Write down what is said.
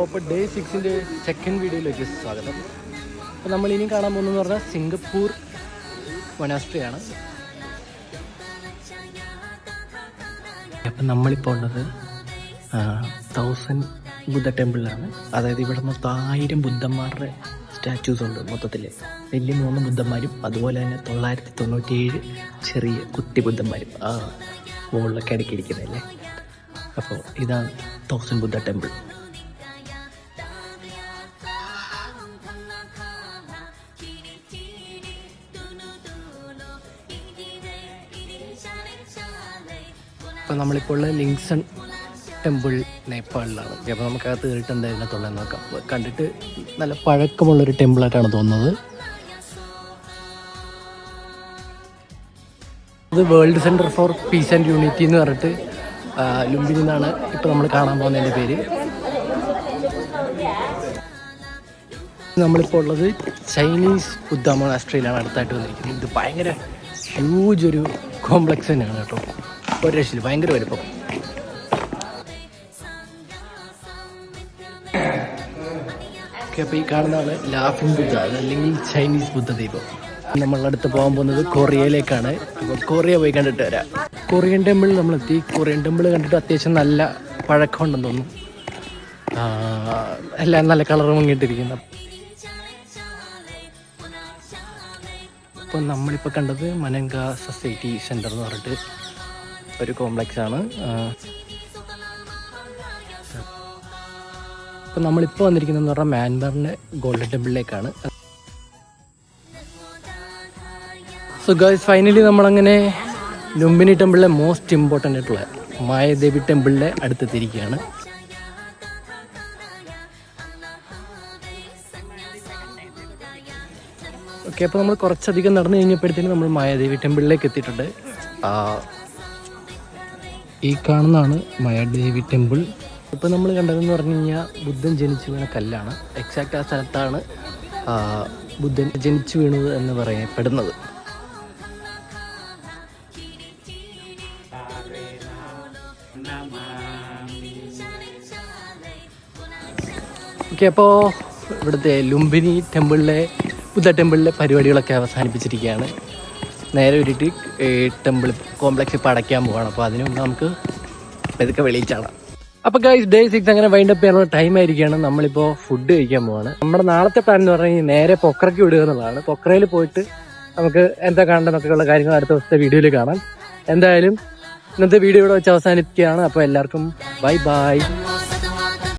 അപ്പോൾ day 6ൻ്റെ second വീഡിയോയിലേക്ക് സ്വാഗതം. അപ്പോൾ നമ്മൾ ഇനി കാണാൻ പോകുന്നതെന്ന് പറഞ്ഞാൽ സിംഗപ്പൂർ മൊനാസ്ട്രിയാണ്. അപ്പം നമ്മളിപ്പോൾ ഉള്ളത് 1000 ബുദ്ധ ടെമ്പിളിലാണ്. അതായത് ഇവിടെ മൊത്തം 1000 ബുദ്ധന്മാരുടെ സ്റ്റാച്യൂസ് ഉണ്ട്. മൊത്തത്തിൽ വലിയ 3 ബുദ്ധന്മാരും അതുപോലെ തന്നെ 997 ചെറിയ കുട്ടി ബുദ്ധന്മാരും ആ മുകളിലൊക്കെ അടുക്കിയിരിക്കുന്നതല്ലേ. അപ്പോൾ ഇതാണ് 1000 ബുദ്ധ ടെമ്പിൾ. അപ്പോൾ നമ്മളിപ്പോൾ ഉള്ള ലിങ്സൺ ടെമ്പിൾ നേപ്പാളിലാണ്. അപ്പോൾ നമുക്കകത്ത് കയറിയിട്ട് എന്തായിരുന്നു തൊള്ളാൻ നോക്കാം. കണ്ടിട്ട് നല്ല പഴക്കമുള്ളൊരു ടെമ്പിളായിട്ടാണ് തോന്നുന്നത്. ഇത് world centre for piece and unity എന്ന് പറഞ്ഞിട്ട് ലുംബിനി എന്നാണ് ഇപ്പോൾ നമ്മൾ കാണാൻ പോകുന്നതിൻ്റെ പേര്. നമ്മളിപ്പോൾ ഉള്ളത് ചൈനീസ് ബുദ്ധ മൊനാസ്ട്രിയിലാണ് അടുത്തായിട്ട് വന്നിരിക്കുന്നത്. ഇത് ഭയങ്കര ഹ്യൂജ് ഒരു കോംപ്ലക്സ് തന്നെയാണ് കേട്ടോ. ഒരു രക്ഷയില്ല, ഭയങ്കര വലുപ്പം. അപ്പോൾ ഈ കാണുന്നതാണ് ലാഫിംഗ് ബുദ്ധ അല്ലെങ്കിൽ ചൈനീസ് ബുദ്ധ ദീപം. നമ്മളടുത്ത് പോകാൻ പോകുന്നത് കൊറിയയിലേക്കാണ്. അപ്പോൾ കൊറിയ പോയി കണ്ടിട്ട് വരാം. കൊറിയൻ ടെമ്പിളിൽ നമ്മളെത്തി. കൊറിയൻ ടെമ്പിൾ കണ്ടിട്ട് അത്യാവശ്യം നല്ല പഴക്കമുണ്ടെന്ന് തോന്നുന്നു. എല്ലാം നല്ല കളർ മുങ്ങിയിട്ടിരിക്കുന്നു. അപ്പോൾ നമ്മളിപ്പോൾ കണ്ടത് മനങ്ക സൊസൈറ്റി സെൻറ്റർ എന്ന് പറഞ്ഞിട്ട് ഒരു കോംപ്ലക്സ് ആണ്. അപ്പോൾ നമ്മളിപ്പോൾ വന്നിരിക്കുന്നതെന്ന് പറഞ്ഞാൽ മ്യാൻമറിൻ്റെ ഗോൾഡൻ ടെമ്പിളിലേക്കാണ്. സോ ഗൈസ്, ഫൈനലി നമ്മളങ്ങനെ ലുംബിനി ടെമ്പിളിലെ മോസ്റ്റ് ഇമ്പോർട്ടൻ്റ് ആയിട്ടുള്ള മായാദേവി ടെമ്പിളിലെ അടുത്തെത്തിയിരിക്കുകയാണ്. ഓക്കെ, അപ്പോൾ നമ്മൾ കുറച്ചധികം നടന്നു കഴിഞ്ഞപ്പോഴത്തേനും നമ്മൾ മായാദേവി ടെമ്പിളിലേക്ക് എത്തിയിട്ടുണ്ട്. ഈ കാണുന്നതാണ് മായാദേവി ടെമ്പിൾ. ഇപ്പോൾ നമ്മൾ കണ്ടതെന്ന് പറഞ്ഞു കഴിഞ്ഞാൽ ബുദ്ധൻ ജനിച്ചു വീണ കല്ലാണ്. എക്സാക്റ്റ് ആ സ്ഥലത്താണ് ബുദ്ധൻ ജനിച്ചു വീണത് എന്ന് പറയപ്പെടുന്നത്. ഓക്കെ, അപ്പോൾ ഇവിടുത്തെ ലുംബിനി ടെമ്പിളിലെ ബുദ്ധ ടെമ്പിളിലെ പരിപാടികളൊക്കെ അവസാനിപ്പിച്ചിരിക്കുകയാണ്. നേരെ ഒരു ടെമ്പിൾ കോംപ്ലക്സ് ഇപ്പോൾ അടയ്ക്കാൻ പോവാണ്. അപ്പോൾ അതിനു മുമ്പ് നമുക്ക് ഇതൊക്കെ വെളിയിച്ചാണ്. അപ്പോൾ ഗൈസ്, ഡേ 6 അങ്ങനെ വൈൻഡപ്പ് ചെയ്യാനുള്ള ടൈം ആയിരിക്കുകയാണ്. നമ്മളിപ്പോൾ ഫുഡ് കഴിക്കാൻ പോവാണ്. നമ്മുടെ നാളത്തെ പ്ലാൻ എന്ന് പറഞ്ഞു കഴിഞ്ഞാൽ നേരെ പൊക്രയ്ക്ക് വിടുക എന്നുള്ളതാണ്. പൊക്രയിൽ പോയിട്ട് നമുക്ക് എന്താ കാണേണ്ടതെന്നൊക്കെയുള്ള കാര്യങ്ങൾ അടുത്ത ദിവസത്തെ വീഡിയോയിൽ കാണാം. എന്തായാലും ഇന്നത്തെ വീഡിയോ ഇവിടെ വെച്ച് അവസാനിപ്പിക്കുകയാണ്. അപ്പോൾ എല്ലാവർക്കും ബൈ ബൈ.